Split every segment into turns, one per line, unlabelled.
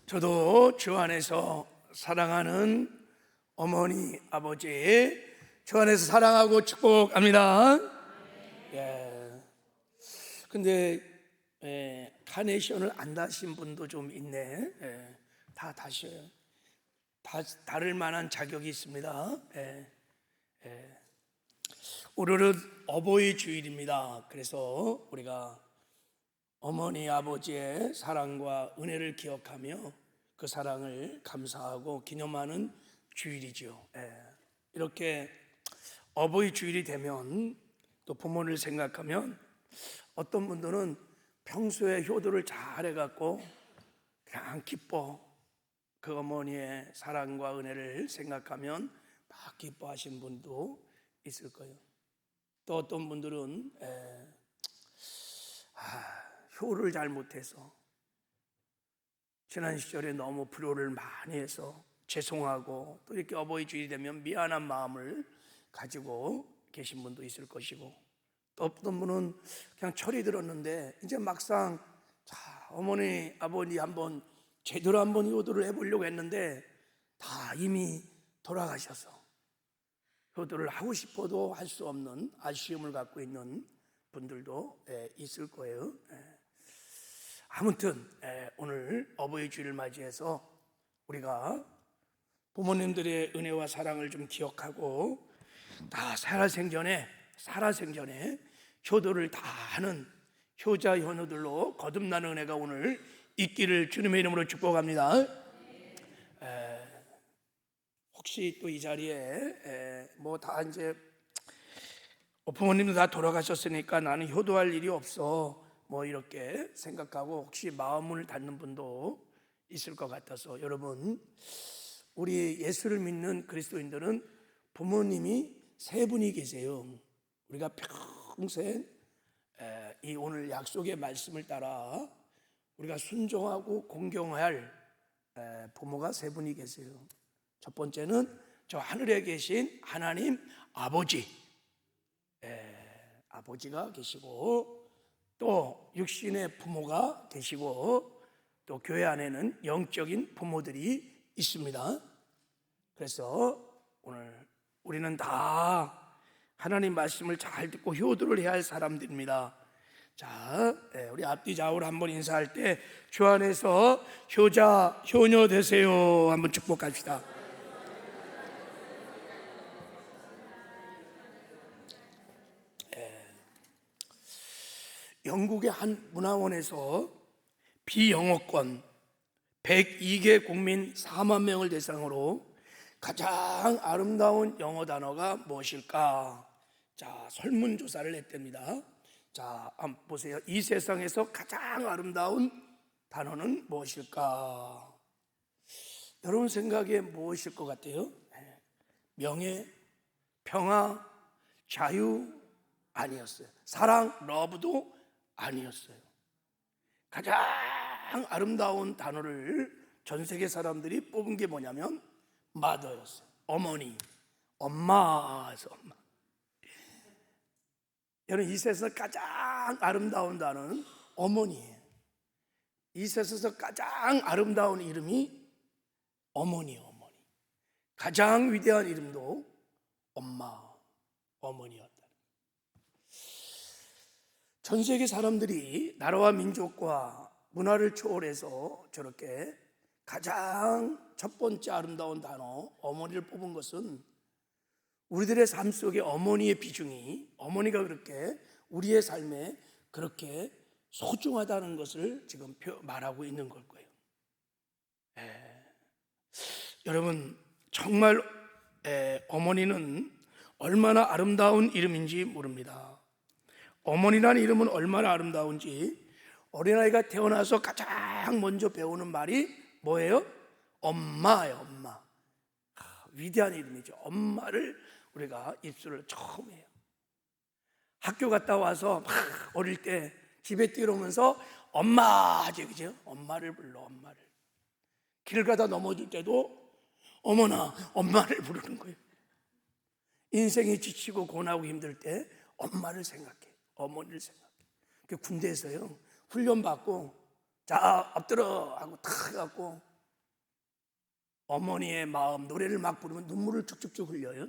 저도 주 안에서 사랑하는 어머니, 아버지 주 안에서 사랑하고 축복합니다. 근데 카네이션을 안 다신 분도 좀 있네. 다 다셔요. 다를 만한 자격이 있습니다. 오늘은 어버이 주일입니다. 그래서 우리가 어머니, 아버지의 사랑과 은혜를 기억하며 그 사랑을 감사하고 기념하는 주일이죠. 이렇게 어버이 주일이 되면 또 부모를 생각하면 어떤 분들은 평소에 효도를 잘 해갖고 그냥 기뻐. 그 어머니의 사랑과 은혜를 생각하면 막 기뻐하신 분도 있을 거예요. 또 어떤 분들은 효를 잘 못해서 지난 시절에 너무 불효를 많이 해서 죄송하고 또 이렇게 어버이 주일이 되면 미안한 마음을 가지고 계신 분도 있을 것이고, 또 어떤 분은 그냥 철이 들었는데 이제 막상 어머니 아버지 한번 제대로 한번 효도를 해보려고 했는데 다 이미 돌아가셔서 효도를 하고 싶어도 할 수 없는 아쉬움을 갖고 있는 분들도 있을 거예요. 아무튼 오늘 어버이 주일을 맞이해서 우리가 부모님들의 은혜와 사랑을 좀 기억하고 다 살아생전에 효도를 다 하는 효자 효노들로 거듭나는 은혜가 오늘 있기를 주님의 이름으로 축복합니다. 혹시 또 이 자리에 뭐 다 이제 부모님도 다 돌아가셨으니까 나는 효도할 일이 없어 뭐 이렇게 생각하고 혹시 마음을 닫는 분도 있을 것 같아서, 여러분, 우리 예수를 믿는 그리스도인들은 부모님이 세 분이 계세요. 우리가 평생 이 오늘 약속의 말씀을 따라 우리가 순종하고 공경할 부모가 세 분이 계세요. 첫 번째는 저 하늘에 계신 하나님 아버지, 아버지가 계시고, 또 육신의 부모가 계시고, 또 교회 안에는 영적인 부모들이 있습니다. 그래서 오늘 우리는 다 하나님 말씀을 잘 듣고 효도를 해야 할 사람들입니다. 자, 우리 앞뒤 좌우로 한번 인사할 때 주 안에서 효자 효녀 되세요 한번 축복합시다. 영국의 한 문화원에서 비영어권 102개 국민 4만 명을 대상으로 가장 아름다운 영어 단어가 무엇일까? 자, 설문조사를 했답니다. 자, 한번 보세요. 이 세상에서 가장 아름다운 단어는 무엇일까? 여러분 생각에 무엇일 것 같아요? 명예, 평화, 자유 아니었어요. 사랑, 러브도 아니었어요. 가장 아름다운 단어를 전 세계 사람들이 뽑은 게 뭐냐면 mother였어요. 어머니, 엄마에서 엄마. 여러분, 이 세상에서 가장 아름다운 단어는 어머니예요. 이 세상에서 가장 아름다운 이름이 어머니예요. 어머니. 가장 위대한 이름도 엄마, 어머니였다. 전 세계 사람들이 나라와 민족과 문화를 초월해서 저렇게 가장 첫 번째 아름다운 단어 어머니를 뽑은 것은 우리들의 삶 속에 어머니의 비중이, 어머니가 그렇게 우리의 삶에 그렇게 소중하다는 것을 지금 말하고 있는 걸 거예요. 여러분, 정말 어머니는 얼마나 아름다운 이름인지 모릅니다. 어머니라는 이름은 얼마나 아름다운지 어린아이가 태어나서 가장 먼저 배우는 말이 뭐예요? 엄마예요. 엄마. 위대한 이름이죠. 엄마를 우리가 입술을 처음 해요. 학교 갔다 와서 막 어릴 때 집에 뛰어오면서 엄마 하지, 그죠? 엄마를 불러, 엄마를. 길 가다 넘어질 때도 어머나, 엄마를 부르는 거예요. 인생이 지치고 고나고 힘들 때 엄마를 생각해. 어머니를 생각해. 군대에서요 훈련 받고 자 엎드려 하고 탁 해갖고 어머니의 마음, 노래를 막 부르면 눈물을 쭉쭉쭉 흘려요.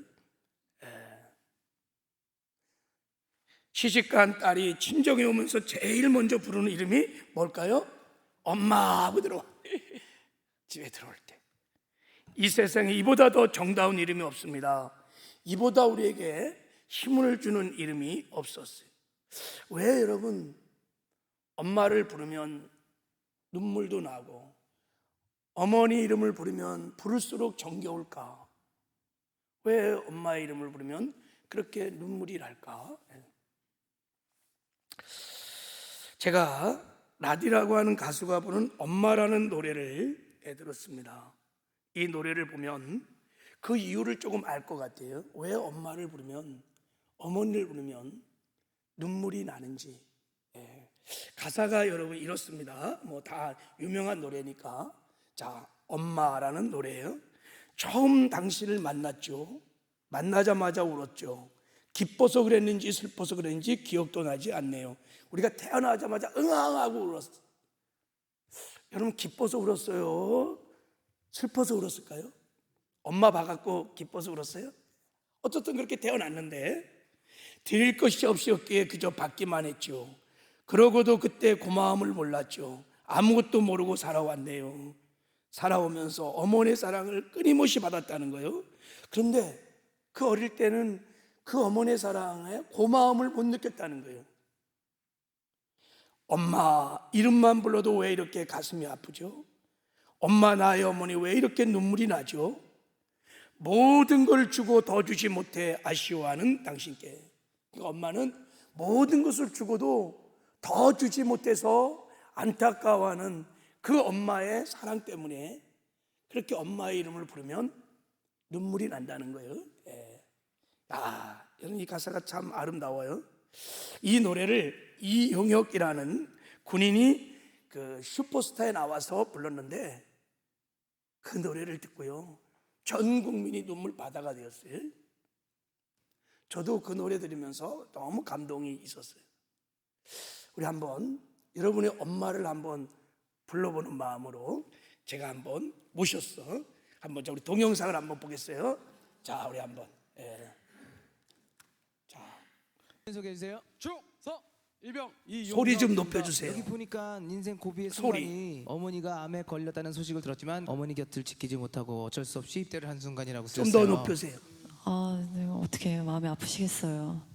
시집간 딸이 친정에 오면서 제일 먼저 부르는 이름이 뭘까요? 엄마 하고 들어와. 집에 들어올 때. 이 세상에 이보다 더 정다운 이름이 없습니다. 이보다 우리에게 힘을 주는 이름이 없었어요. 왜 여러분 엄마를 부르면 눈물도 나고 어머니 이름을 부르면 부를수록 정겨울까? 왜 엄마의 이름을 부르면 그렇게 눈물이 날까? 제가 라디라고 하는 가수가 부른 엄마라는 노래를 들었습니다. 이 노래를 보면 그 이유를 조금 알 것 같아요. 왜 엄마를 부르면, 어머니를 부르면 눈물이 나는지. 가사가 여러분 이렇습니다. 뭐 다 유명한 노래니까. 자, 엄마라는 노래예요. 처음 당신을 만났죠. 만나자마자 울었죠. 기뻐서 그랬는지 슬퍼서 그랬는지 기억도 나지 않네요. 우리가 태어나자마자 응앙하고 울었어요. 여러분 기뻐서 울었어요? 슬퍼서 울었을까요? 엄마 봐갖고 기뻐서 울었어요? 어쨌든 그렇게 태어났는데 드릴 것이 없이 없기에 그저 받기만 했죠. 그러고도 그때 고마움을 몰랐죠. 아무것도 모르고 살아왔네요. 살아오면서 어머니의 사랑을 끊임없이 받았다는 거예요. 그런데 그 어릴 때는 그 어머니의 사랑에 고마움을 못 느꼈다는 거예요. 엄마 이름만 불러도 왜 이렇게 가슴이 아프죠? 엄마 나의 어머니 왜 이렇게 눈물이 나죠? 모든 걸 주고 더 주지 못해 아쉬워하는 당신께. 그러니까 엄마는 모든 것을 주고도 더 주지 못해서 안타까워하는 그 엄마의 사랑 때문에 그렇게 엄마의 이름을 부르면 눈물이 난다는 거예요. 여러분 이 가사가 참 아름다워요. 이 노래를 이용혁이라는 군인이 그 슈퍼스타에 나와서 불렀는데 그 노래를 듣고요 전 국민이 눈물 바다가 되었어요. 저도 그 노래 들으면서 너무 감동이 있었어요. 우리 한번 여러분의 엄마를 한번 불러보는 마음으로 제가 한번 모셨어. 한번 우리 동영상을 한번 보겠어요. 자, 우리 한번. 자,
소개해 주세요. 충성 일병
소리 좀 높여주세요.
여기 보니까 인생 고비의
소리.
순간이 어머니가 암에 걸렸다는 소식을 들었지만 어머니 곁을 지키지 못하고 어쩔 수 없이 입대를 한 순간이라고
좀
쓰였어요.
더 높여주세요.
네, 어떻게 마음이 아프시겠어요.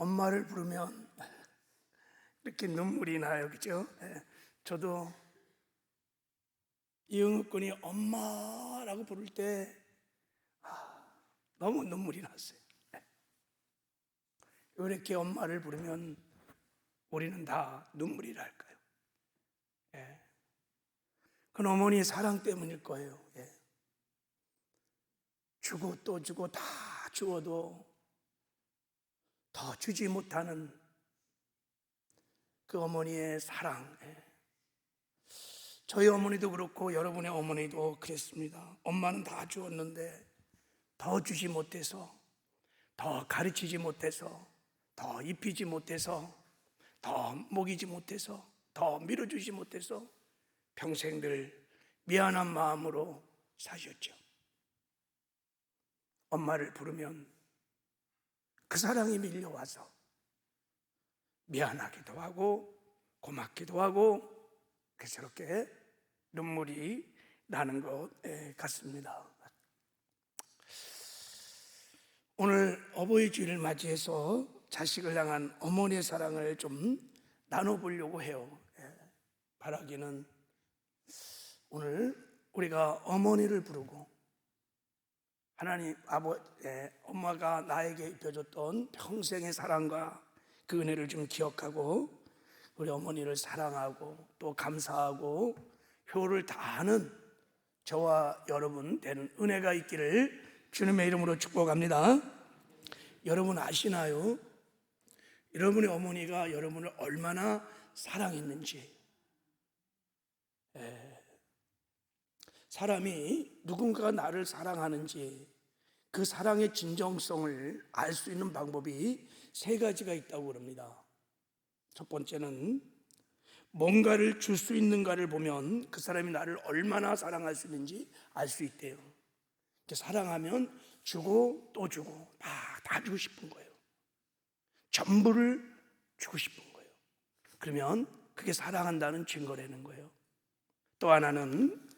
엄마를 부르면 이렇게 눈물이 나요, 그죠? 저도 이응욱 군이 엄마라고 부를 때 너무 눈물이 났어요. 왜 이렇게 엄마를 부르면 우리는 다 눈물이 날까요? 그건 어머니의 사랑 때문일 거예요. 주고 또 주고 다 주어도 더 주지 못하는 그 어머니의 사랑. 저희 어머니도 그렇고 여러분의 어머니도 그랬습니다. 엄마는 다 주었는데 더 주지 못해서, 더 가르치지 못해서, 더 입히지 못해서, 더 먹이지 못해서, 더 밀어주지 못해서 평생들 미안한 마음으로 사셨죠. 엄마를 부르면 그 사랑이 밀려와서 미안하기도 하고 고맙기도 하고 그렇게 눈물이 나는 것 같습니다. 오늘 어버이 주일을 맞이해서 자식을 향한 어머니의 사랑을 좀 나눠보려고 해요. 바라기는 오늘 우리가 어머니를 부르고 하나님 엄마가 나에게 입혀줬던 평생의 사랑과 그 은혜를 좀 기억하고 우리 어머니를 사랑하고 또 감사하고 효를 다하는 저와 여러분 되는 은혜가 있기를 주님의 이름으로 축복합니다. 여러분 아시나요? 여러분의 어머니가 여러분을 얼마나 사랑했는지. 사람이 누군가가 나를 사랑하는지 그 사랑의 진정성을 알 수 있는 방법이 세 가지가 있다고 그럽니다. 첫 번째는 뭔가를 줄 수 있는가를 보면 그 사람이 나를 얼마나 사랑할 수 있는지 알 수 있대요. 사랑하면 주고 또 주고 다 주고 싶은 거예요. 전부를 주고 싶은 거예요. 그러면 그게 사랑한다는 증거라는 거예요. 또 하나는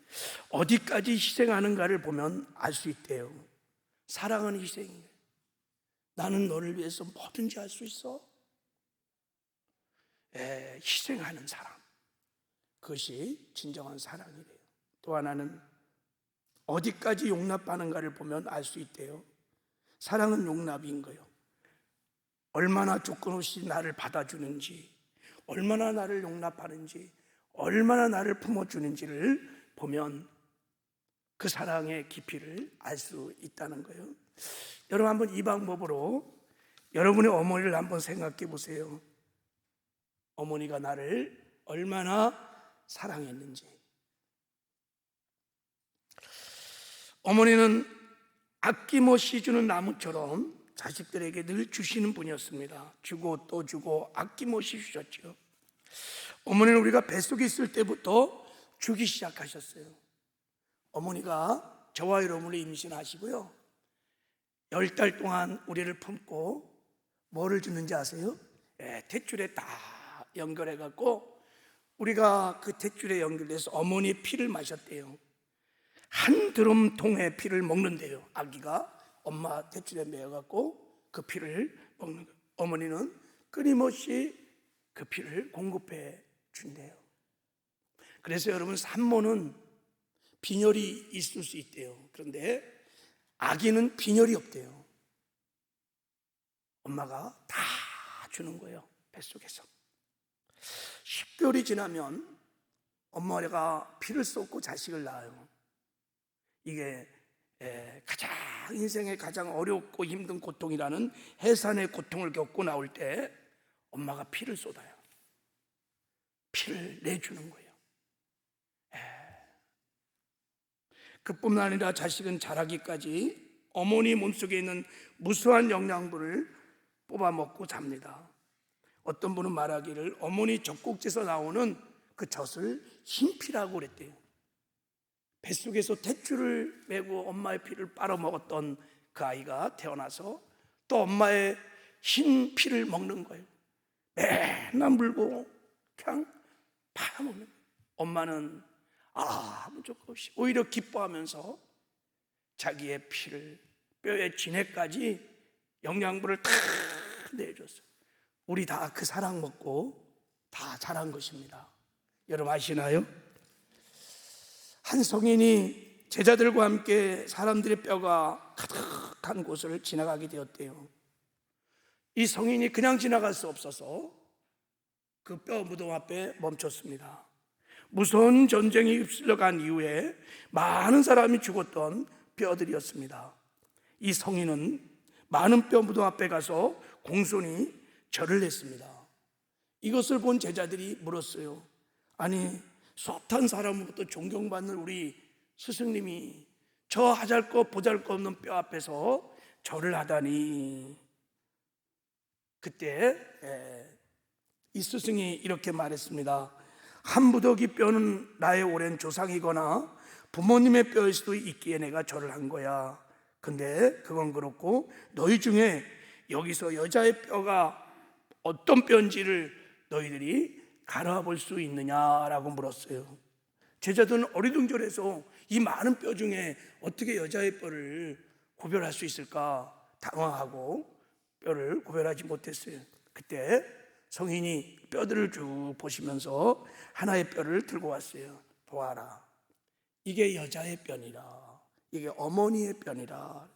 어디까지 희생하는가를 보면 알 수 있대요. 사랑은 희생이에요. 나는 너를 위해서 뭐든지 할 수 있어. 희생하는 사랑, 그것이 진정한 사랑이래요. 또 하나는 어디까지 용납하는가를 보면 알 수 있대요. 사랑은 용납인 거예요. 얼마나 조건 없이 나를 받아주는지, 얼마나 나를 용납하는지, 얼마나 나를 품어주는지를 보면 그 사랑의 깊이를 알 수 있다는 거예요. 여러분 한번 이 방법으로 여러분의 어머니를 한번 생각해 보세요. 어머니가 나를 얼마나 사랑했는지. 어머니는 아낌없이 주는 나무처럼 자식들에게 늘 주시는 분이었습니다. 주고 또 주고 아낌없이 주셨죠. 어머니는 우리가 뱃속에 있을 때부터 주기 시작하셨어요. 어머니가 저와 여러분을 임신하시고요 10달 동안 우리를 품고 뭐를 주는지 아세요? 탯줄에 다 연결해 갖고 우리가 그 탯줄에 연결돼서 어머니의 피를 마셨대요. 한 드럼통의 피를 먹는데요. 아기가 엄마 탯줄에 매어 갖고 그 피를 먹는 거예요. 어머니는 끊임없이 그 피를 공급해 준대요. 그래서 여러분 산모는 빈혈이 있을 수 있대요. 그런데 아기는 빈혈이 없대요. 엄마가 다 주는 거예요. 뱃속에서 10개월이 지나면 엄마가 피를 쏟고 자식을 낳아요. 이게 가장 인생의 가장 어렵고 힘든 고통이라는 해산의 고통을 겪고 나올 때 엄마가 피를 쏟아요. 피를 내주는 거예요. 그뿐만 아니라 자식은 자라기까지 어머니 몸속에 있는 무수한 영양분을 뽑아 먹고 잡니다. 어떤 분은 말하기를 어머니 젖꼭지에서 나오는 그 젖을 흰피라고 그랬대요. 뱃속에서 탯줄을 메고 엄마의 피를 빨아먹었던 그 아이가 태어나서 또 엄마의 흰 피를 먹는 거예요. 맨날 물고 그냥 팔아먹는 거예요. 엄마는 아무 적 없이 오히려 기뻐하면서 자기의 피를 뼈의 진액까지 영양분을 다 내줬어요. 우리 다 그 사랑 먹고 다 자란 것입니다. 여러분 아시나요? 한 성인이 제자들과 함께 사람들의 뼈가 가득한 곳을 지나가게 되었대요. 이 성인이 그냥 지나갈 수 없어서 그 뼈 무덤 앞에 멈췄습니다. 무서운 전쟁이 휩쓸려 간 이후에 많은 사람이 죽었던 뼈들이었습니다. 이 성인은 많은 뼈 무덤 앞에 가서 공손히 절을 했습니다. 이것을 본 제자들이 물었어요. 아니, 숱한 사람으로부터 존경받는 우리 스승님이 저 하잘것 보잘것 없는 뼈 앞에서 절을 하다니. 그때 이 스승이 이렇게 말했습니다. 한 무더기 뼈는 나의 오랜 조상이거나 부모님의 뼈일 수도 있기에 내가 절을 한 거야. 근데 그건 그렇고 너희 중에 여기서 여자의 뼈가 어떤 뼈인지를 너희들이 갈아볼 수 있느냐라고 물었어요. 제자들은 어리둥절해서 이 많은 뼈 중에 어떻게 여자의 뼈를 구별할 수 있을까 당황하고 뼈를 구별하지 못했어요. 그때 성인이 뼈들을 쭉 보시면서 하나의 뼈를 들고 왔어요. 보아라, 이게 여자의 뼈니라, 이게 어머니의 뼈니라.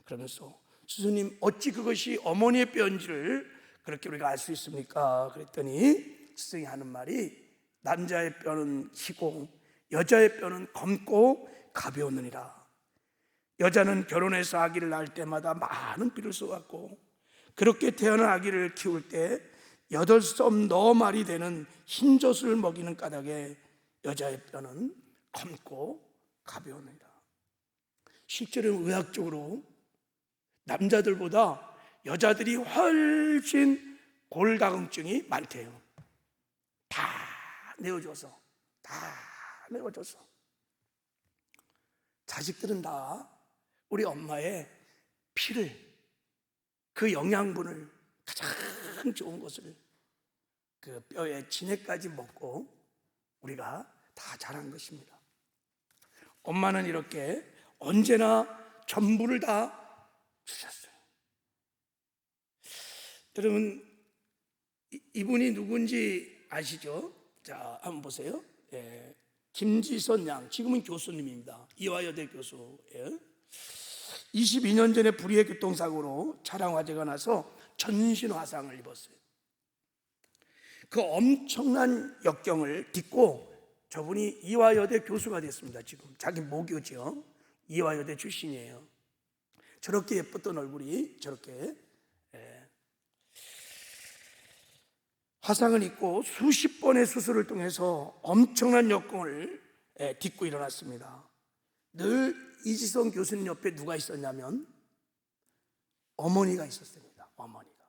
그러면서 스승님, 어찌 그것이 어머니의 뼈인지를 그렇게 우리가 알 수 있습니까? 그랬더니 스승이 하는 말이 남자의 뼈는 희고 여자의 뼈는 검고 가벼우느니라. 여자는 결혼해서 아기를 낳을 때마다 많은 피를 쏟았고 그렇게 태어난 아기를 키울 때 8썸 너말이 되는 흰젖을 먹이는 까닭에 여자의 뼈는 검고 가벼우니라. 실제로는 의학적으로 남자들보다 여자들이 훨씬 골다공증이 많대요. 다 내어줘서 자식들은 다 우리 엄마의 피를, 그 영양분을, 가장 좋은 것을 그 뼈에 진액까지 먹고 우리가 다 자란 것입니다. 엄마는 이렇게 언제나 전부를 다 주셨어요. 여러분, 이분이 누군지 아시죠? 자, 한번 보세요. 김지선 양, 지금은 교수님입니다. 이화여대 교수예요. 22년 전에 불의의 교통사고로 차량 화재가 나서 전신 화상을 입었어요. 그 엄청난 역경을 딛고 저분이 이화여대 교수가 됐습니다. 지금 자기 모교죠. 이화여대 출신이에요. 저렇게 예뻤던 얼굴이 저렇게 화상을 입고 수십 번의 수술을 통해서 엄청난 역경을 딛고 일어났습니다. 늘 이지성 교수님 옆에 누가 있었냐면 어머니가 있었습니다. 어머니가.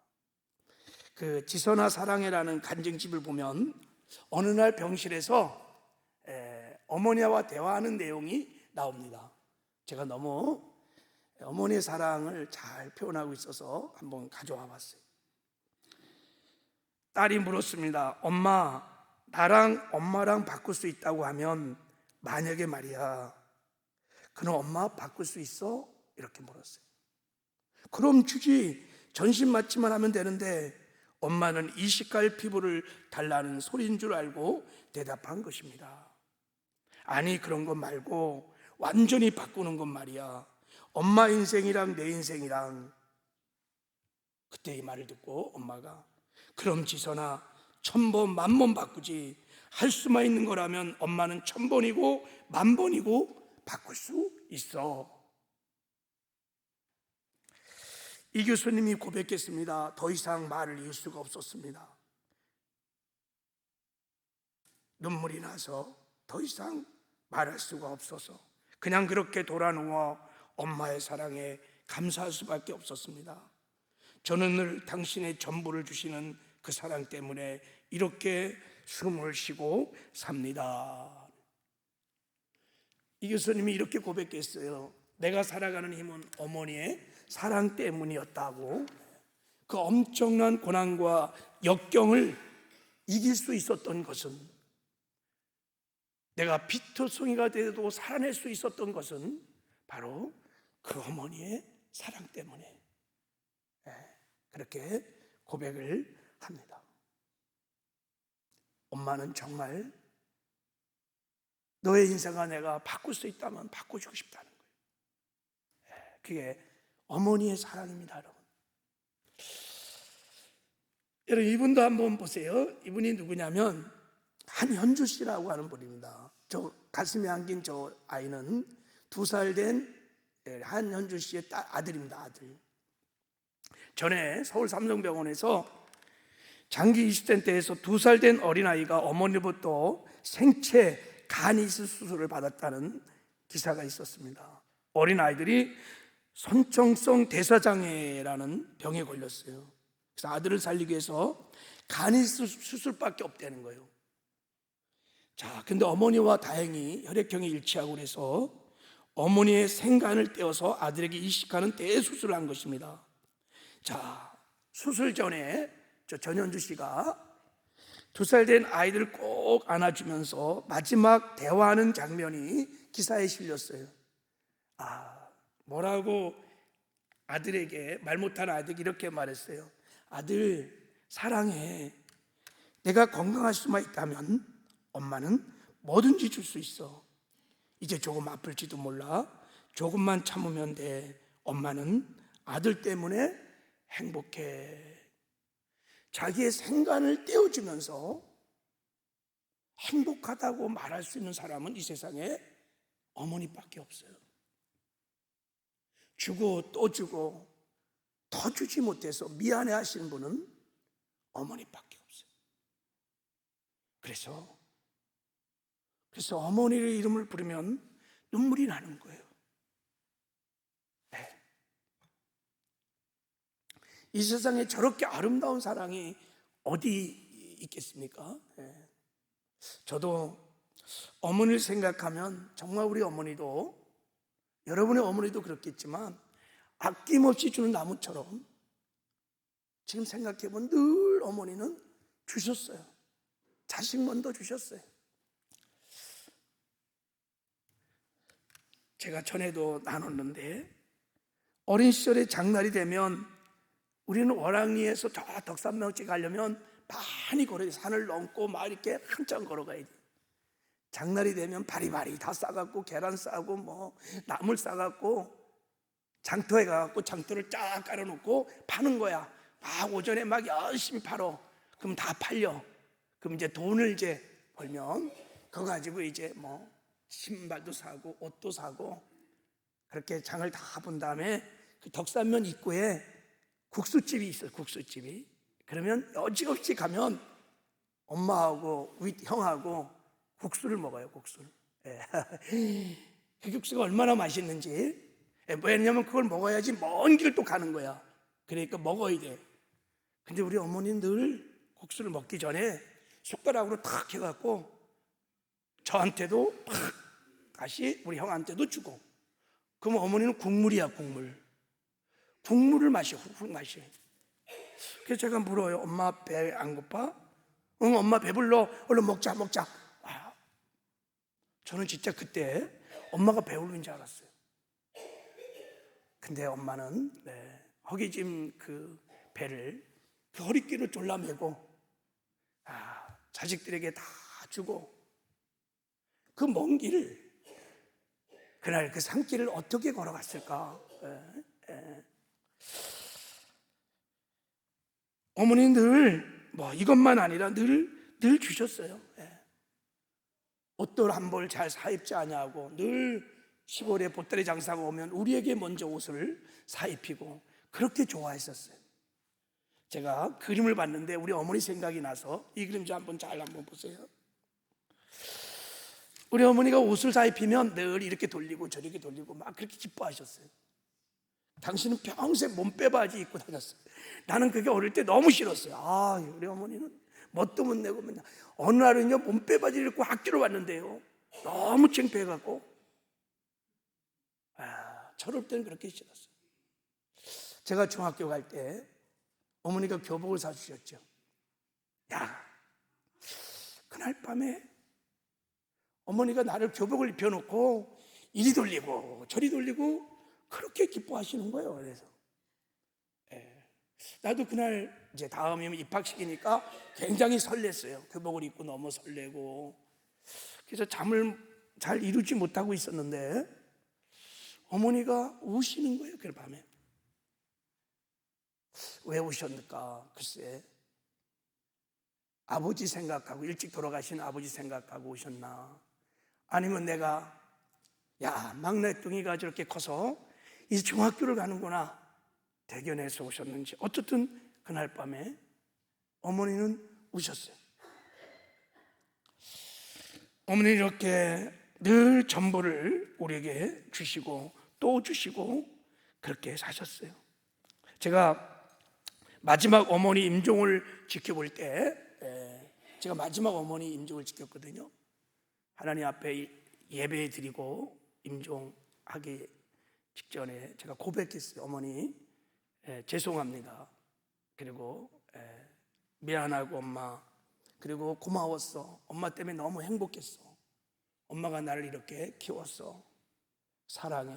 그 지선아 사랑해라는 간증집을 보면 어느 날 병실에서 어머니와 대화하는 내용이 나옵니다. 제가 너무 어머니의 사랑을 잘 표현하고 있어서 한번 가져와 봤어요. 딸이 물었습니다. 엄마, 나랑 엄마랑 바꿀 수 있다고 하면 만약에 말이야, 그럼 엄마 바꿀 수 있어? 이렇게 물었어요. 그럼 주지, 전신 맞지만 하면 되는데 엄마는 이식할 피부를 달라는 소리인 줄 알고 대답한 것입니다. 아니, 그런 것 말고 완전히 바꾸는 것 말이야. 엄마 인생이랑 내 인생이랑. 그때 이 말을 듣고 엄마가, 그럼 지선아, 1000번 10,000번 바꾸지. 할 수만 있는 거라면 엄마는 1000번이고 10,000번이고 바꿀 수 있어. 이 교수님이 고백했습니다. 더 이상 말을 이을 수가 없었습니다. 눈물이 나서 더 이상 말할 수가 없어서 그냥 그렇게 돌아 누워 엄마의 사랑에 감사할 수밖에 없었습니다. 저는 늘 당신의 전부를 주시는 그 사랑 때문에 이렇게 숨을 쉬고 삽니다. 이 교수님이 이렇게 고백했어요. 내가 살아가는 힘은 어머니의 사랑 때문이었다고. 그 엄청난 고난과 역경을 이길 수 있었던 것은, 내가 피투성이가 돼도 살아낼 수 있었던 것은 바로 그 어머니의 사랑 때문에 그렇게 고백을 합니다. 엄마는 정말 너의 인생과 내가 바꿀 수 있다면 바꿔주고 싶다는 거예요. 그게 어머니의 사랑입니다, 여러분. 여러분, 이분도 한번 보세요. 이분이 누구냐면 한현주 씨라고 하는 분입니다. 저 가슴에 안긴 저 아이는 2살 된 한현주 씨의 아들입니다. 아들. 전에 서울 삼성병원에서 장기 이식센터에서 2살 된 어린아이가 어머니부터 생체 간이식 수술을 받았다는 기사가 있었습니다. 어린아이들이 선천성 대사장애라는 병에 걸렸어요. 그래서 아들을 살리기 위해서 간이식 수술밖에 없다는 거예요. 자, 근데 어머니와 다행히 혈액형이 일치하고 그래서 어머니의 생간을 떼어서 아들에게 이식하는 대수술을 한 것입니다. 자, 수술 전에 저 전현주 씨가 2살 된 아이들을 꼭 안아주면서 마지막 대화하는 장면이 기사에 실렸어요. 뭐라고 아들에게, 말 못하는 아들에게 이렇게 말했어요. 아들, 사랑해. 내가 건강할 수만 있다면 엄마는 뭐든지 줄 수 있어. 이제 조금 아플지도 몰라. 조금만 참으면 돼. 엄마는 아들 때문에 행복해. 자기의 생간을 떼어주면서 행복하다고 말할 수 있는 사람은 이 세상에 어머니밖에 없어요. 주고 또 주고 더 주지 못해서 미안해 하시는 분은 어머니밖에 없어요. 그래서 어머니의 이름을 부르면 눈물이 나는 거예요. 네. 이 세상에 저렇게 아름다운 사랑이 어디 있겠습니까? 네. 저도 어머니를 생각하면 정말 우리 어머니도, 여러분의 어머니도 그렇겠지만 아낌없이 주는 나무처럼 지금 생각해보면 늘 어머니는 주셨어요. 자식 먼저 주셨어요. 제가 전에도 나눴는데 어린 시절에 장날이 되면 우리는 월왕리에서 저 덕산명지 가려면 많이 걸어야 돼. 산을 넘고 막 이렇게 한참 걸어가야 돼. 장날이 되면 바리바리 다 싸갖고 계란 싸고 뭐 나물 싸갖고 장터에 가갖고 장터를 쫙 깔아놓고 파는 거야. 막 오전에 막 열심히 팔어. 그럼 다 팔려. 그럼 이제 돈을 이제 벌면 그거 가지고 이제 뭐 신발도 사고 옷도 사고 그렇게 장을 다 본 다음에 그 덕산면 입구에 국수집이 있어요. 국수집이. 그러면 여지없이 가면 엄마하고 우리 형하고 국수를 먹어요. 국수를. 그 국수가 얼마나 맛있는지. 왜냐면 그걸 먹어야지 먼 길을 또 가는 거야. 그러니까 먹어야 돼. 근데 우리 어머니는 늘 국수를 먹기 전에 숟가락으로 탁 해갖고 저한테도 탁 다시 우리 형한테도 주고. 그럼 어머니는 국물이야. 국물을 마셔. 훅 마셔. 그래서 제가 물어요. 엄마 배 안 고파? 응, 엄마 배불러. 얼른 먹자. 저는 진짜 그때 엄마가 배부른 줄 알았어요. 근데 엄마는 허기짐 그 배를 그 허리띠로 졸라매고 자식들에게 다 주고 그 먼 길을 그날 그 산길을 어떻게 걸어갔을까? 어머니 늘 뭐 이것만 아니라 늘 주셨어요. 옷도 한 벌 잘 사입지 아니하고 늘 시골에 보따리 장사가 오면 우리에게 먼저 옷을 사입히고 그렇게 좋아했었어요. 제가 그림을 봤는데 우리 어머니 생각이 나서 이 그림 좀 한번 보세요. 우리 어머니가 옷을 사입히면 늘 이렇게 돌리고 저렇게 돌리고 막 그렇게 기뻐하셨어요. 당신은 평생 몸빼바지 입고 다녔어요. 나는 그게 어릴 때 너무 싫었어요. 우리 어머니는 뭣도 못 내고 맨날 어느 날은요 몸빼바지를 입고 학교로 왔는데요 너무 창피해갖고 저럴 때는 그렇게 싫었어요. 제가 중학교 갈 때 어머니가 교복을 사주셨죠. 그날 밤에 어머니가 나를 교복을 입혀놓고 이리 돌리고 저리 돌리고 그렇게 기뻐하시는 거예요. 그래서 나도 그날 이제 다음이면 입학식이니까 굉장히 설렜어요. 교복을 입고 너무 설레고. 그래서 잠을 잘 이루지 못하고 있었는데 어머니가 우시는 거예요. 그 밤에. 왜 우셨을까? 글쎄, 아버지 생각하고, 일찍 돌아가신 아버지 생각하고 우셨나? 아니면 내가, 야, 막내뚱이가 저렇게 커서 이제 중학교를 가는구나, 대견해서 오셨는지. 어쨌든 그날 밤에 어머니는 우셨어요. 어머니는 이렇게 늘 전부를 우리에게 주시고 또 주시고 그렇게 사셨어요. 제가 마지막 어머니 임종을 지켜볼 때, 제가 마지막 어머니 임종을 지켰거든요. 하나님 앞에 예배 드리고 임종하기 직전에 제가 고백했어요. 어머니, 죄송합니다. 그리고 미안하고 엄마, 그리고 고마웠어. 엄마 때문에 너무 행복했어. 엄마가 나를 이렇게 키웠어. 사랑해.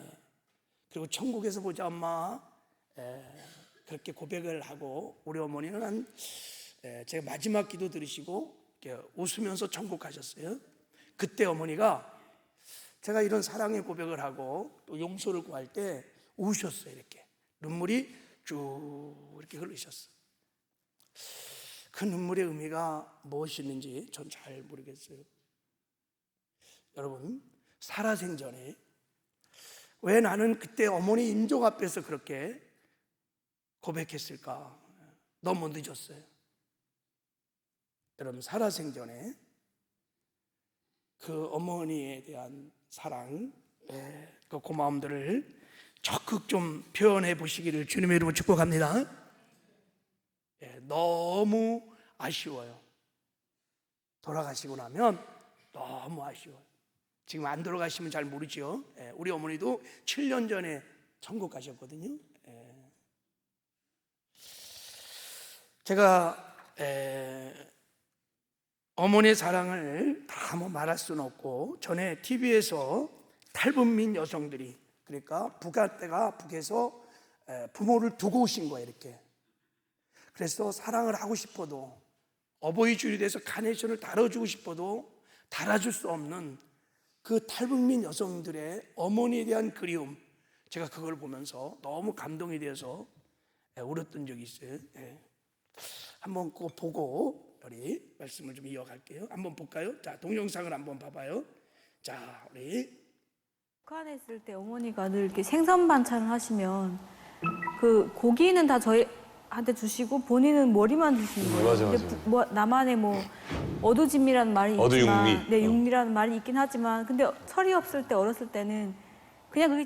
그리고 천국에서 보자 엄마. 그렇게 고백을 하고 우리 어머니는 제가 마지막 기도 들으시고 이렇게 웃으면서 천국 가셨어요. 그때 어머니가 제가 이런 사랑의 고백을 하고 또 용서를 구할 때 우셨어요. 이렇게 눈물이 쭉 이렇게 흐르셨어요. 그 눈물의 의미가 무엇이었는지 전 잘 모르겠어요. 여러분, 살아생전에 왜 나는 그때 어머니 임종 앞에서 그렇게 고백했을까? 너무 늦었어요. 여러분, 살아생전에 그 어머니에 대한 사랑, 그 고마움들을 적극 좀 표현해 보시기를 주님의 이름으로 축복합니다. 너무 아쉬워요. 돌아가시고 나면 너무 아쉬워요. 지금 안 돌아가시면 잘 모르죠. 우리 어머니도 7년 전에 천국 가셨거든요. 제가 어머니의 사랑을 다 뭐 말할 수는 없고, 전에 TV에서 탈북민 여성들이, 그러니까 북한때가 북에서 부모를 두고 오신 거예요. 이렇게. 그래서 사랑을 하고 싶어도, 어버이 줄이 돼서 카네이션을 달아주고 싶어도 달아줄 수 없는 그 탈북민 여성들의 어머니에 대한 그리움, 제가 그걸 보면서 너무 감동이 되어서 울었던 적이 있어요. 한번 그거 보고 우리 말씀을 좀 이어갈게요. 한번 볼까요? 자, 동영상을 한번 봐봐요. 자, 우리
북한에 있을 때 어머니가 늘 이렇게 생선 반찬을 하시면 그 고기는 다 저희한테 주시고 본인은 머리만 주시는 거예요.
맞아, 맞아.
근데 나만의 뭐 어두진미라는 말이 있지만,
어두육미.
네, 육미라는 말이 있긴 하지만, 근데 철이 없을 때 어렸을 때는 그냥 그게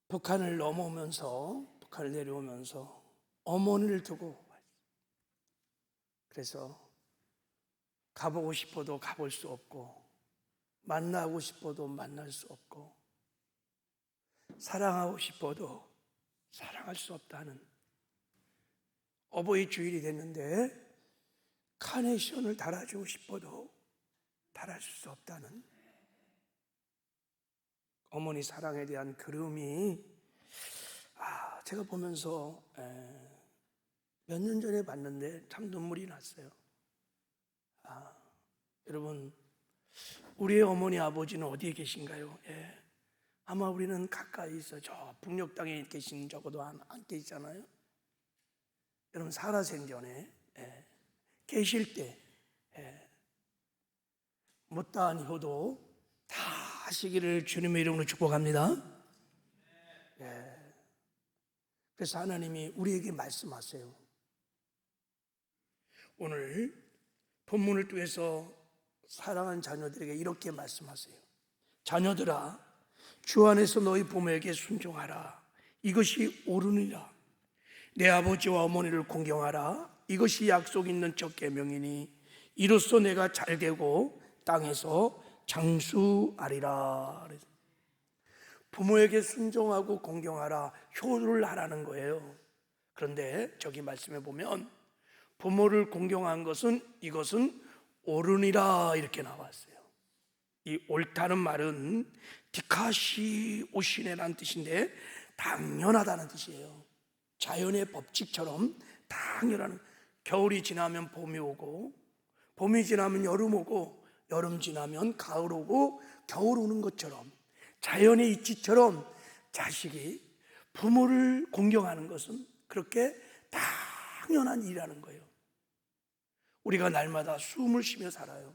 북한을 넘어오면서, 북한을 내려오면서 어머니를 두고, 그래서 가보고 싶어도 가볼 수 없고, 만나고 싶어도 만날 수 없고, 사랑하고 싶어도 사랑할 수 없다는 어버이 주일이 됐는데, 카네이션을 달아주고 싶어도 달아줄 수 없다는 어머니 사랑에 대한 그리움이, 제가 보면서 몇 년 전에 봤는데 참 눈물이 났어요. 여러분, 우리의 어머니 아버지는 어디에 계신가요? 아마 우리는 가까이서 저 북녘 땅에 계신 적어도 안 계시잖아요. 여러분, 살아생전에 계실 때 못다한 효도 다 하시기를 주님의 이름으로 축복합니다. 그래서 하나님이 우리에게 말씀하세요. 오늘 본문을 통해서 사랑하는 자녀들에게 이렇게 말씀하세요. 자녀들아, 주 안에서 너희 부모에게 순종하라. 이것이 옳으니라. 내 아버지와 어머니를 공경하라. 이것이 약속 있는 첫 계명이니 이로써 내가 잘되고 땅에서 장수하리라. 부모에게 순종하고 공경하라, 효를 하라는 거예요. 그런데 저기 말씀해 보면 부모를 공경한 것은 이것은 옳으니라 이렇게 나왔어요. 이 옳다는 말은 디카시 오시네라는 뜻인데 당연하다는 뜻이에요. 자연의 법칙처럼 당연한, 겨울이 지나면 봄이 오고, 봄이 지나면 여름 오고, 여름 지나면 가을 오고, 겨울 오는 것처럼, 자연의 이치처럼 자식이 부모를 공경하는 것은 그렇게 당연한 일이라는 거예요. 우리가 날마다 숨을 쉬며 살아요.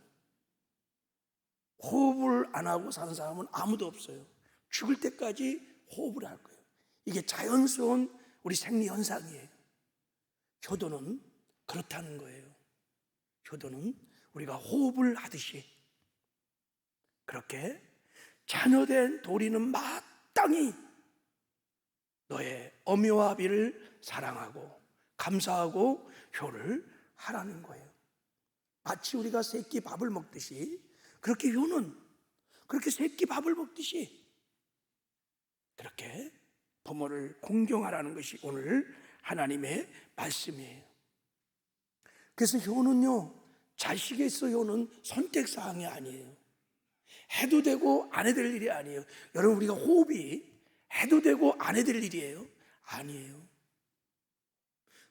호흡을 안 하고 사는 사람은 아무도 없어요. 죽을 때까지 호흡을 할 거예요. 이게 자연스러운 우리 생리 현상이에요. 효도는 그렇다는 거예요. 효도는 우리가 호흡을 하듯이 그렇게 자녀된 도리는 마땅히 너의 어미와 아비를 사랑하고 감사하고 효를 하라는 거예요. 마치 우리가 새끼 밥을 먹듯이, 그렇게 효는 그렇게 새끼 밥을 먹듯이 그렇게 부모를 공경하라는 것이 오늘 하나님의 말씀이에요. 그래서 효는요, 자식에서 효는 선택사항이 아니에요. 해도 되고 안 해도 될 일이 아니에요. 여러분, 우리가 호흡이 해도 되고 안 해도 될 일이에요? 아니에요.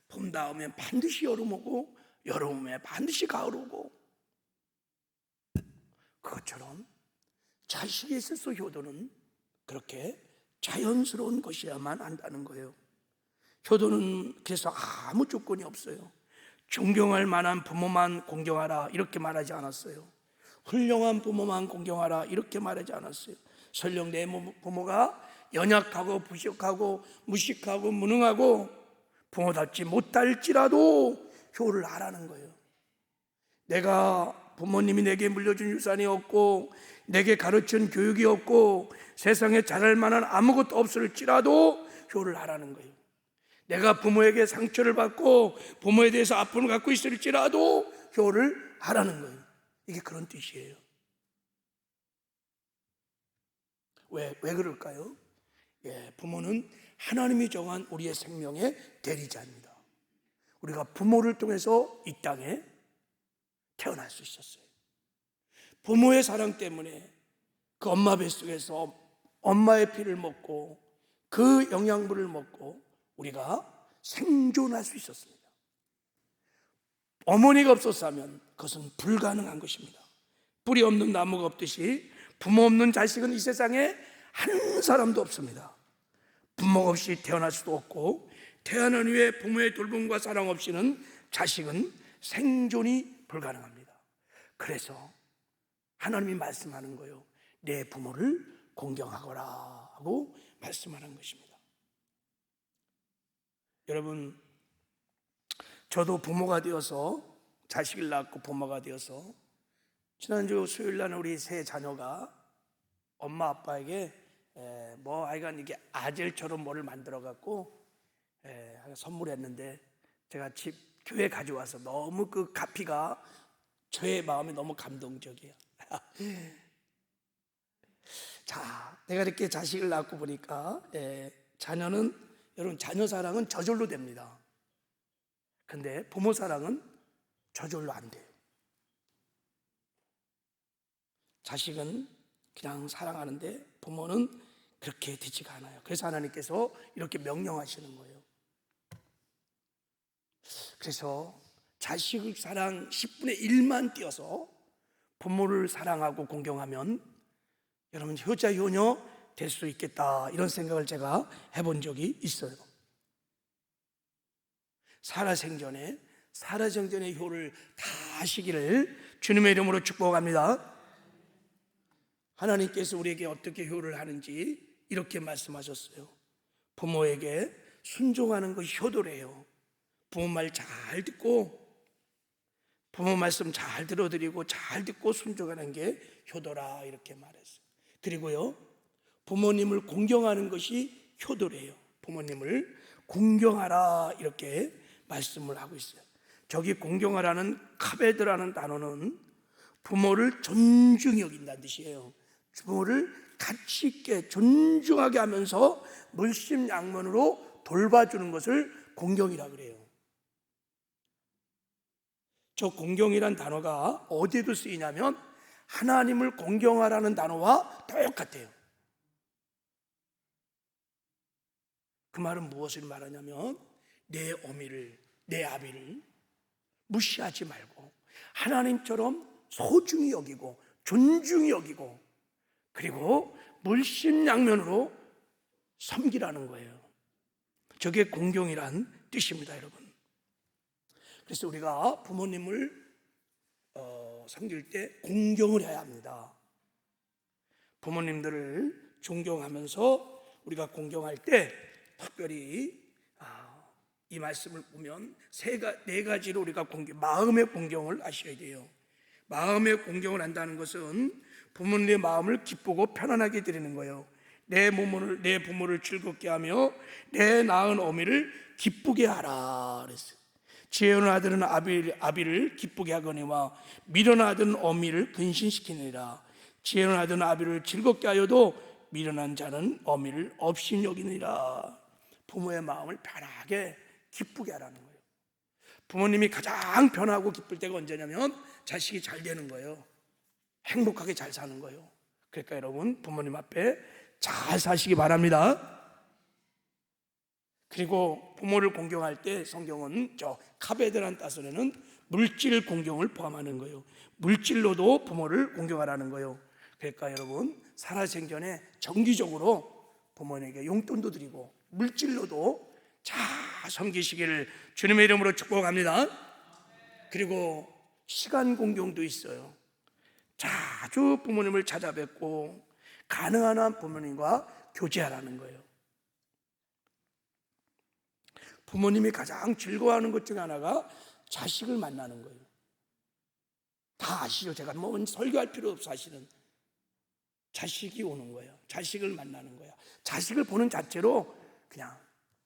봄 다음엔 반드시 여름 오고, 여름 오면 반드시 가을 오고, 그것처럼 자식에 있어서 효도는 그렇게 자연스러운 것이야만 한다는 거예요. 효도는 그래서 아무 조건이 없어요. 존경할 만한 부모만 공경하라 이렇게 말하지 않았어요. 훌륭한 부모만 공경하라 이렇게 말하지 않았어요. 설령 내 부모가 연약하고 부족하고 무식하고 무능하고 부모답지 못할지라도 효를 하라는 거예요. 내가 부모님이 내게 물려준 유산이 없고 내게 가르친 교육이 없고 세상에 잘할 만한 아무것도 없을지라도 효를 하라는 거예요. 내가 부모에게 상처를 받고 부모에 대해서 아픔을 갖고 있을지라도 효를 하라는 거예요. 이게 그런 뜻이에요. 왜 그럴까요? 부모는 하나님이 정한 우리의 생명의 대리자입니다. 우리가 부모를 통해서 이 땅에 태어날 수 있었어요. 부모의 사랑 때문에 그 엄마 뱃속에서 엄마의 피를 먹고 그 영양분을 먹고 우리가 생존할 수 있었습니다. 어머니가 없었다면 그것은 불가능한 것입니다. 뿌리 없는 나무가 없듯이 부모 없는 자식은 이 세상에 한 사람도 없습니다. 부모 없이 태어날 수도 없고 태어난 후에 부모의 돌봄과 사랑 없이는 자식은 생존이 불가능합니다. 그래서 하나님이 말씀하는 거예요. 내 부모를 공경하거라 하고 말씀하는 것입니다. 여러분, 저도 부모가 되어서, 자식을 낳고 부모가 되어서 지난주 수요일 날 우리 세 자녀가 엄마 아빠에게 뭐 하여간 이게 아젤처럼 뭐를 만들어 갖고 선물했는데 제가 집 교회 가져와서 너무 그 가피가 저의 마음에 너무 감동적이에요. 자, 내가 이렇게 자식을 낳고 보니까 자녀는 여러분 자녀 사랑은 저절로 됩니다. 근데 부모 사랑은 저절로 안 돼요. 자식은 그냥 사랑하는데 부모는 그렇게 되지가 않아요. 그래서 하나님께서 이렇게 명령하시는 거예요. 그래서 자식 사랑 10분의 1만 띄어서 부모를 사랑하고 공경하면 여러분 효자 효녀 될 수 있겠다, 이런 생각을 제가 해본 적이 있어요. 살아생전에 효를 다 하시기를 주님의 이름으로 축복합니다. 하나님께서 우리에게 어떻게 효를 하는지 이렇게 말씀하셨어요. 부모에게 순종하는 것이 효도래요. 부모 말 잘 듣고, 부모 말씀 잘 들어드리고 잘 듣고 순종하는 게 효도라, 이렇게 말했어요. 그리고요, 부모님을 공경하는 것이 효도래요. 부모님을 공경하라, 이렇게 말씀을 하고 있어요. 저기 공경하라는 카베드라는 단어는 부모를 존중히 여긴다는 뜻이에요. 부모를 가치 있게 존중하게 하면서 물심양면으로 돌봐주는 것을 공경이라 그래요. 저 공경이란 단어가 어디에도 쓰이냐면 하나님을 공경하라는 단어와 똑같아요. 그 말은 무엇을 말하냐면 내 어미를, 내 아비를 무시하지 말고 하나님처럼 소중히 여기고 존중히 여기고, 그리고 물심양면으로 섬기라는 거예요. 저게 공경이란 뜻입니다, 여러분. 그래서 우리가 부모님을 섬길 때 공경을 해야 합니다. 부모님들을 존경하면서 우리가 공경할 때 특별히 이 말씀을 보면 네 가지로 우리가 마음의 공경을 하셔야 돼요. 마음의 공경을 한다는 것은 부모님의 마음을 기쁘고 편안하게 드리는 거예요. 내 부모를 즐겁게 하며 내 낳은 어미를 기쁘게 하라 그랬어요. 지혜로운 아들은 아비를 기쁘게 하거니와 미련한 아들은 어미를 근신시키느니라. 지혜로운 아들은 아비를 즐겁게 하여도 미련한 자는 어미를 없인 여기느니라. 부모의 마음을 편하게 기쁘게 하라는 거예요. 부모님이 가장 편하고 기쁠 때가 언제냐면 자식이 잘 되는 거예요. 행복하게 잘 사는 거예요. 그러니까 여러분 부모님 앞에 잘 사시기 바랍니다. 그리고 부모를 공경할 때 성경은 저 카베드란 따선에는 물질 공경을 포함하는 거예요. 물질로도 부모를 공경하라는 거예요. 그러니까 여러분 살아생전에 정기적으로 부모님에게 용돈도 드리고 물질로도 잘 섬기시기를 주님의 이름으로 축복합니다. 그리고 시간 공경도 있어요. 자주 부모님을 찾아뵙고 가능한 한 부모님과 교제하라는 거예요. 부모님이 가장 즐거워하는 것 중에 하나가 자식을 만나는 거예요. 다 아시죠? 제가 뭐 설교할 필요 없어. 사실은 자식이 오는 거예요. 자식을 만나는 거야. 자식을 보는 자체로 그냥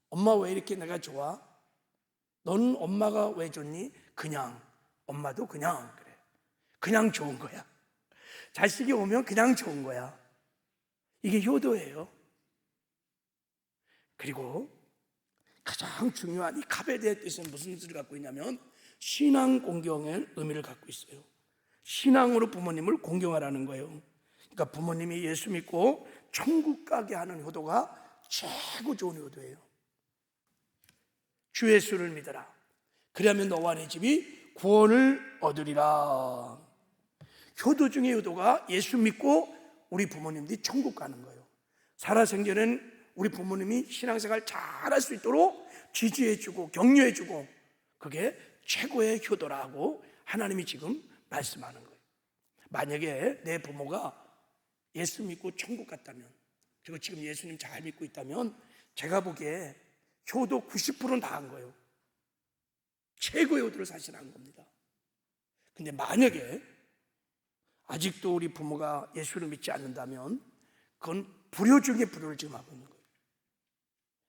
엄마 왜 이렇게 내가 좋아? 너는 엄마가 왜 좋니? 그냥 엄마도 그냥 그래. 그냥 좋은 거야. 자식이 오면 그냥 좋은 거야. 이게 효도예요. 그리고 가장 중요한 이 카베드의 뜻은 무슨 뜻을 갖고 있냐면 신앙 공경의 의미를 갖고 있어요. 신앙으로 부모님을 공경하라는 거예요. 그러니까 부모님이 예수 믿고 천국 가게 하는 효도가 최고 좋은 효도예요. 주 예수를 믿어라. 그리하면 너와 내 집이 구원을 얻으리라. 효도 중에 효도가 예수 믿고 우리 부모님들이 천국 가는 거예요. 살아생전엔 우리 부모님이 신앙생활 잘할 수 있도록 지지해주고 격려해주고, 그게 최고의 효도라고 하나님이 지금 말씀하는 거예요. 만약에 내 부모가 예수 믿고 천국 갔다면, 그리고 지금 예수님 잘 믿고 있다면 제가 보기에 효도 90%는 다 한 거예요. 최고의 효도를 사실 한 겁니다. 근데 만약에 아직도 우리 부모가 예수를 믿지 않는다면 그건 불효 중에 불효를 지금 하고 있는 거예요.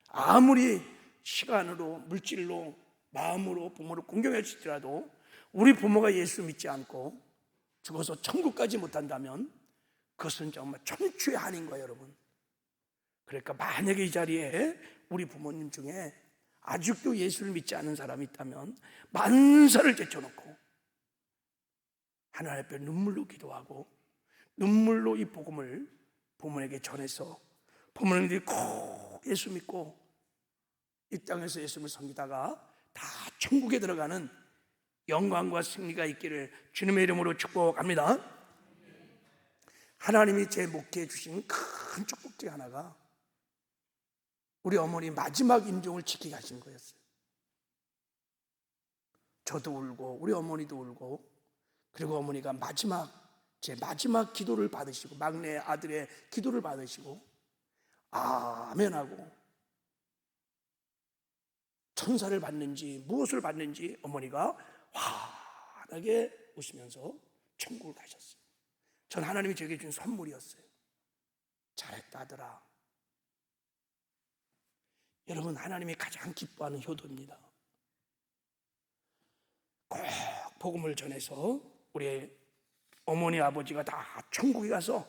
아무리 시간으로, 물질로, 마음으로 부모를 공경할지라도 우리 부모가 예수 믿지 않고 죽어서 천국 가지 못한다면 그것은 정말 천추의 한인 거예요, 여러분. 그러니까 만약에 이 자리에 우리 부모님 중에 아직도 예수를 믿지 않는 사람이 있다면 만사를 제쳐놓고 하나님 앞에 눈물로 기도하고 눈물로 이 복음을 부모에게 전해서 부모님들이 꼭 예수 믿고 이 땅에서 예수를 섬기다가 다 천국에 들어가는 영광과 승리가 있기를 주님의 이름으로 축복합니다. 하나님이 제 목회해 주신 큰 축복 중 하나가 우리 어머니 마지막 임종을 지키게 하신 거였어요. 저도 울고 우리 어머니도 울고, 그리고 어머니가 제 마지막 기도를 받으시고, 막내 아들의 기도를 받으시고 아멘하고 천사를 받는지 무엇을 받는지 어머니가 환하게 웃으면서 천국을 가셨어요. 전 하나님이 저에게 준 선물이었어요. 잘했다 아들아. 여러분, 하나님이 가장 기뻐하는 효도입니다. 꼭 복음을 전해서 우리 어머니 아버지가 다 천국에 가서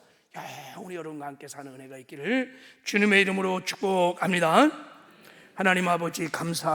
영원히 여러분과 함께 사는 은혜가 있기를 주님의 이름으로 축복합니다. 하나님 아버지 감사